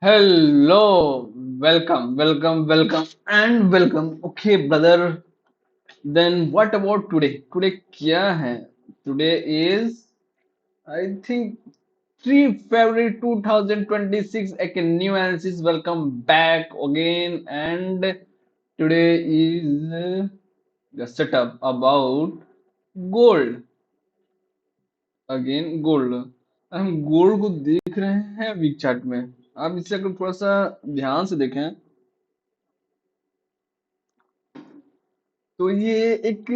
Hello, welcome, and welcome. Okay, brother. Then what about today? Today क्या है? Today is, I think, 3 February 2026. A new analysis. Welcome back again. And today is the setup about gold. Again, gold. हम gold को देख रहे हैं week chart में। आप इसे अगर थोड़ा सा ध्यान से देखें तो ये एक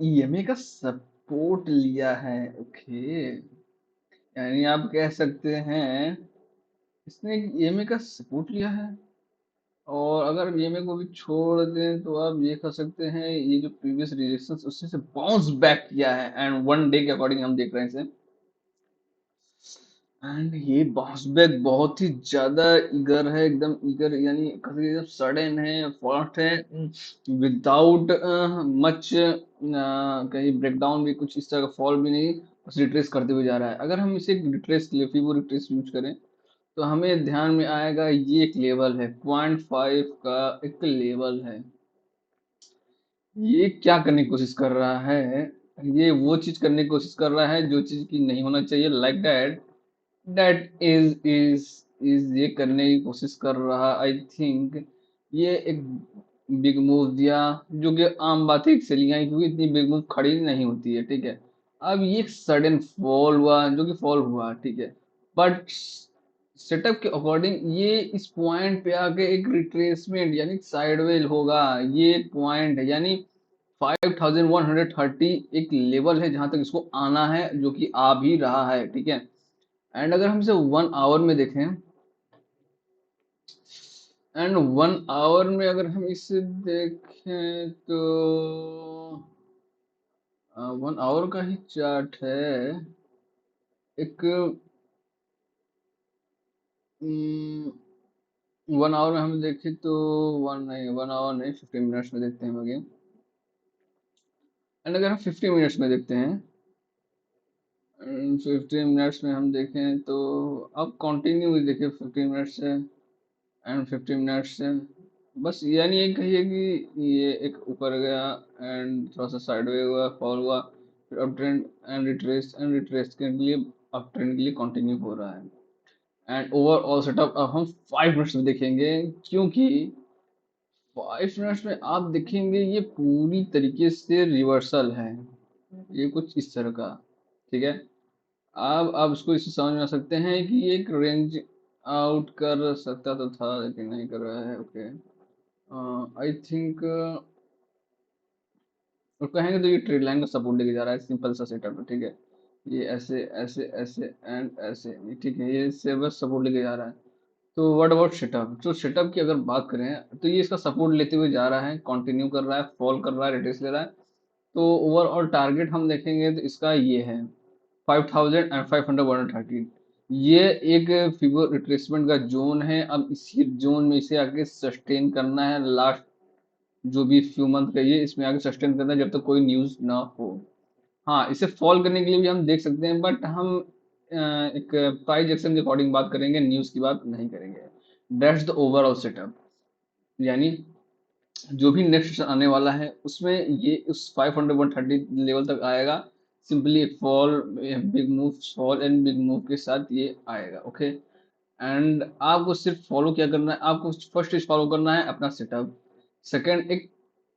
ईएमए का सपोर्ट लिया है। ओके, यानी आप कह सकते हैं इसने एक ईएमए का सपोर्ट लिया है। और अगर ईएमए को भी छोड़ दें तो आप ये कह सकते हैं ये जो प्रीवियस रिजेक्शन उससे से बाउंस बैक किया है एंड वन डे के अकॉर्डिंग हम देख रहे हैं इसे। एंड ये बाउंस बैक बहुत ही ज्यादा ईगर है, एकदम ईगर, यानी एकदम सडन है, फास्ट है, विदाउट मच कहीं ब्रेकडाउन भी, कुछ इस तरह का फॉल भी नहीं, बस रिट्रेस करते हुए जा रहा है। अगर हम इसे रिट्रेस फिबो रिट्रेस यूज करें तो हमें ध्यान में आएगा ये एक लेवल है, 0.5 का एक लेवल है। ये क्या करने की कोशिश कर रहा है? ये वो चीज करने की कोशिश कर रहा है जो चीज की नहीं होना चाहिए, लाइक दैट। दैट इज ये करने की कोशिश कर रहा, आई थिंक। ये एक बिग मूव दिया, जो कि आम बात है चली आई, क्योंकि इतनी बिग मूव खड़ी नहीं होती है, ठीक है। अब ये सडन फॉल हुआ, जो कि फॉल हुआ, ठीक है। बट सेटअप के अकॉर्डिंग ये इस पॉइंट पे आके एक रिट्रेसमेंट यानी साइडवेज होगा। ये पॉइंट है, यानी 5130 एक लेवल है जहां तक इसको आना है, जो कि आ भी रहा है, ठीक है। एंड अगर हम इसे 1 आवर में देखें, एंड 1 आवर में अगर हम इसे देखें तो 1 आवर का ही चार्ट है। एक 1 आवर में हम देखें तो 1 आवर नहीं, 15 मिनट्स में देखते हैं हम अगेन। एंड अगर हम 15 मिनट्स में देखते हैं, 15 मिनट्स में हम देखें तो अब कंटिन्यू देखें 15 मिनट्स से एंड 15 मिनट्स से। बस यानी ये कहिए कि ये एक ऊपर गया एंड थोड़ा सा साइडवे हुआ, फॉल हुआ, फिर अप ट्रेंड एंड रिट्रेस के लिए अप ट्रेंड के लिए कंटिन्यू हो रहा है। एंड ओवरऑल सेटअप अब हम 5 मिनट्स में देखेंगे, क्योंकि 5 मिनट्स में आप देखेंगे ये पूरी तरीके से रिवर्सल है। ये कुछ इस तरह का, ठीक है। अब आप इसको इससे समझ में आ सकते हैं कि ये एक रेंज आउट कर सकता तो था, लेकिन नहीं कर रहा है। ओके, आई थिंक और कहेंगे तो ये ट्रेड लाइन का सपोर्ट लेके जा रहा है, सिंपल सा सेटअप है, ठीक है। ये ऐसे ऐसे ऐसे एंड ऐसे, ये ठीक है, ये इससे बस सपोर्ट लेके जा रहा है। तो व्हाट अबाउट सेटअप? तो सेटअप की अगर बात करें तो ये इसका सपोर्ट लेते हुए जा रहा है, कंटिन्यू कर रहा है, फॉल कर रहा है, रिट्रेस ले रहा है। तो ओवरऑल टारगेट हम देखेंगे तो इसका ये है 5500 ये एक फिबो रिट्रेसमेंट का जोन है। अब इसी जोन में इसे आगे सस्टेन करना है, लास्ट जो भी फ्यू मंथ का ये इसमें आगे सस्टेन करना है, जब तक कोई न्यूज ना हो। हाँ, इसे फॉल करने के लिए भी हम देख सकते हैं, बट हम एक प्राइस एक्शन के अकॉर्डिंग बात करेंगे, न्यूज की बात नहीं करेंगे। That's the overall setup. यानी जो भी नेक्स्ट आने वाला है उसमें ये उस 500 लेवल तक आएगा। सिंपली एक fall, big move, fall and big move के साथ ये आएगा। ओके, एंड आपको सिर्फ फॉलो क्या करना है, आपको फर्स्ट इज फॉलो करना है अपना सेटअप, सेकंड एक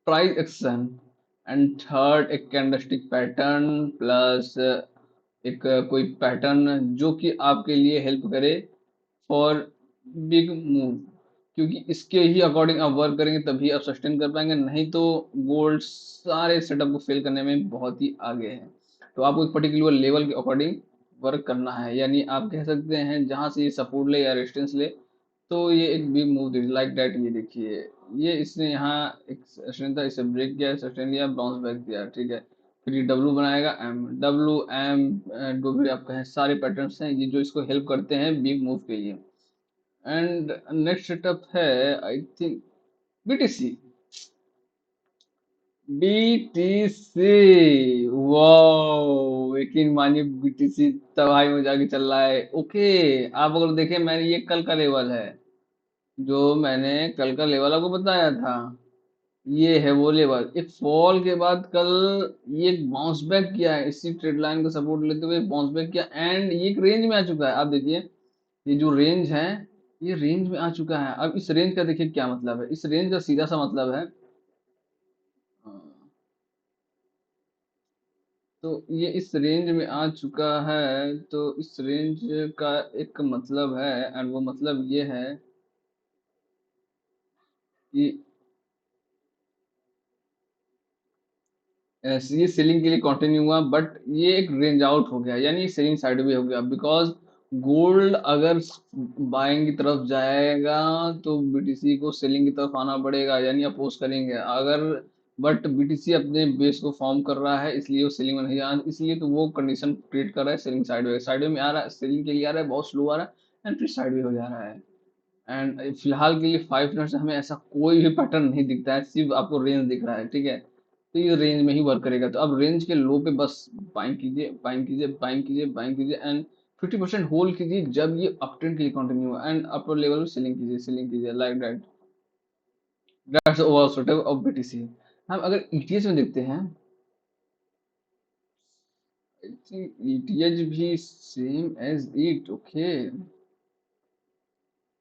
प्राइस एक्शन, एंड थर्ड एक कैंडलस्टिक पैटर्न प्लस एक कोई पैटर्न जो कि आपके लिए हेल्प करे फॉर बिग मूव। क्योंकि इसके ही अकॉर्डिंग आप वर्क करेंगे तभी आप सस्टेन कर पाएंगे, नहीं तो गोल्ड सारे सेटअप को फेल करने में बहुत ही आगे है। तो आपको एक पर्टिकुलर लेवल के अकॉर्डिंग वर्क करना है, यानी आप कह सकते हैं जहां से ये सपोर्ट ले या रेजिस्टेंस ले, तो ये एक बिग मूव लाइक दैट। ये देखिए, ये इसने यहाँ एक सस्टेन था, इसे ब्रेक किया, सस्टेन लिया, बाउंस बैक दिया, ठीक है। फिर ये डब्लू बनाएगा, एम डब्लू एम, जो भी आप कहें, सारे पैटर्न्स हैं ये जो इसको हेल्प करते हैं बिग मूव के लिए। एंड नेक्स्ट सेटअप है, I think, BTC. BTC, wow, यकीन मानिए बीटीसी तबाही में जाके चल रहा है। ओके, आप अगर देखें, मैंने ये कल का लेवल है, जो मैंने कल का लेवल आपको बताया था, ये है वो लेवल। एक फॉल के बाद कल ये एक बाउंस बैक किया है, इसी ट्रेड लाइन का सपोर्ट लेते हुए बाउंस बैक किया, एंड ये एक रेंज में आ चुका है। आप देखिए, ये जो रेंज है, ये रेंज में आ चुका है। अब इस रेंज का देखिए क्या मतलब है। इस रेंज का सीधा सा मतलब है, अ, तो ये इस रेंज में आ चुका है, तो इस रेंज का एक मतलब है, एंड वो मतलब ये है कि ये सेलिंग के लिए कंटिन्यू हुआ, बट ये एक रेंज आउट हो गया, यानी सेलिंग साइडवे हो गया। बिकॉज गोल्ड अगर बाइंग की तरफ जाएगा तो बीटीसी को सेलिंग की तरफ आना पड़ेगा, यानी अपोज करेंगे अगर। बट बीटीसी अपने बेस को फॉर्म कर रहा है, इसलिए वो सेलिंग में नहीं आ, इसलिए तो वो कंडीशन क्रिएट कर रहा है। सेलिंग साइडवे साइडवे में आ रहा है, सेलिंग के लिए आ रहा है, बहुत स्लो आ रहा है, एंड फिर साइडवे हो जा रहा है। एंड फिलहाल के लिए 5 मिनट से हमें ऐसा कोई भी पैटर्न नहीं दिखता है, सिर्फ आपको रेंज दिख रहा है, ठीक है। तो ये रेंज में ही वर्क करेगा। तो अब रेंज के लो पे बस बाइंग कीजिए, बाइंग कीजिए, बाइंग कीजिए, बाइंग कीजिए, एंड 50% होल्ड कीजिए जब ये अप ट्रेंड के लिए कंटिन्यू, एंड अपर लेवल में सेलिंग कीजिए, सेलिंग कीजिए, like that. That's overall setup of BTC. हम अगर ईटीएच में देखते हैं, ईटीएच भी same as it, okay.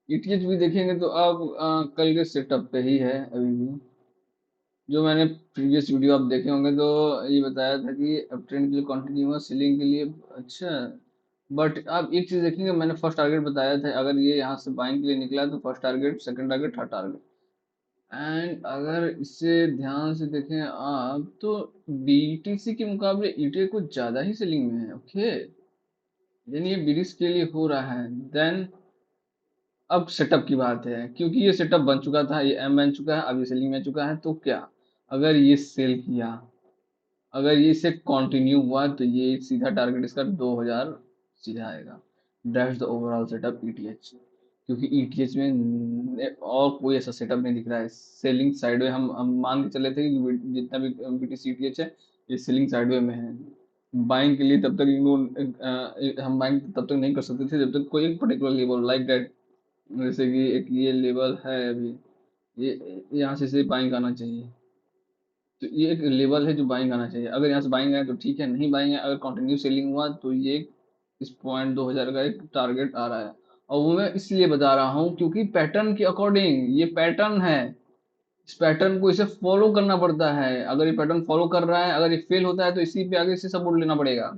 ETH भी देखेंगे तो अब कल के सेटअप पे ही है अभी भी। जो मैंने प्रीवियस वीडियो आप देखे होंगे, तो ये बताया था कि अप ट्रेंड के लिए कंटिन्यूअस सेलिंग के लिए। अच्छा, बट आप एक चीज देखेंगे, मैंने फर्स्ट टारगेट बताया था, अगर ये यहाँ से बाइंग के लिए निकला तो first target, second target, third target. And अगर इसे ध्यान से देखें आप, तो बीटीसी के मुकाबले ईटे कुछ ज्यादा ही सेलिंग में है, ओके। यानी ये बीडीसी के लिए हो रहा है। देन अब सेटअप की बात है, क्योंकि ये सेटअप बन चुका था, ये एम बन चुका है, अब ये सेलिंग में चुका है, तो क्या अगर ये सेल किया, अगर ये इसे कंटिन्यू हुआ, तो ये सीधा टारगेट इसका 2000 सीधा आएगा। That's the overall setup ETH. क्योंकि ईटीएच में और कोई ऐसा सेटअप नहीं दिख रहा है। सेलिंग साइडवे हम मान के चले थे कि जितना भी बीटीसी ईटीएच है, ये सेलिंग साइडवे में है। बाइंग के लिए तब तक हम बाइंग तब तक नहीं कर सकते थे जब तक कोई एक पर्टिकुलर लेवल लाइक दैट, जैसे कि एक ये लेवल है अभी, ये यहाँ से बाइंग आना चाहिए। तो ये एक लेवल है जो बाइंग आना चाहिए। अगर यहाँ से बाइंग आए तो ठीक है, नहीं बाइंग है, अगर कंटिन्यू सेलिंग हुआ तो ये इस पॉइंट 2000 का एक टारगेट आ रहा है। और वो मैं इसलिए बता रहा हूँ क्योंकि पैटर्न के अकॉर्डिंग ये पैटर्न है, इस पैटर्न को इसे फॉलो करना पड़ता है। अगर ये पैटर्न फॉलो कर रहा है, अगर ये फेल होता है, तो इसी पे आगे से सपोर्ट लेना पड़ेगा।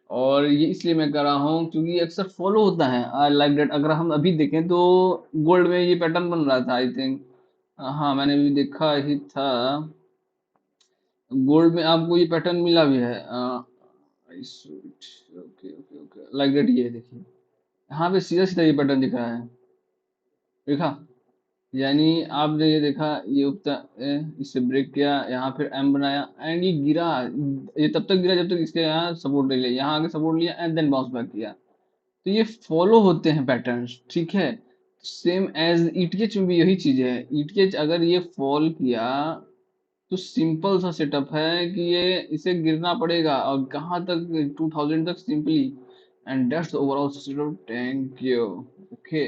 और ये इसलिए मैं कर रहा हूँ क्योंकि ये अक्सर फॉलो होता है, आई लाइक दैट। अगर हम अभी देखें तो गोल्ड में ये पैटर्न बन रहा था, आई थिंक। हाँ, मैंने भी देखा ही था। गोल्ड में आपको ये पैटर्न मिला भी है, okay okay okay, like that. ये देखिए, यहाँ पे सीधा सीधा ये पैटर्न दिख रहा है, देखा। यानी आपने ये देखा, ये इससे ब्रेक किया, यहाँ फिर एम बनाया, एंड ये गिरा। ये तब तक गिरा जब तक इसके यहाँ सपोर्ट ले लिया, यहाँ आके सपोर्ट लिया, एंड देन बाउंस बैक किया। तो ये फॉलो होते हैं पैटर्न्स, ठीक है। सेम एज ईटीएच में भी यही चीज है। ईटीएच अगर ये फॉल किया, तो सिंपल सा सेटअप है कि ये इसे गिरना पड़ेगा, और कहाँ तक, 2000 तक simply. And that's overall setup, thank you, okay.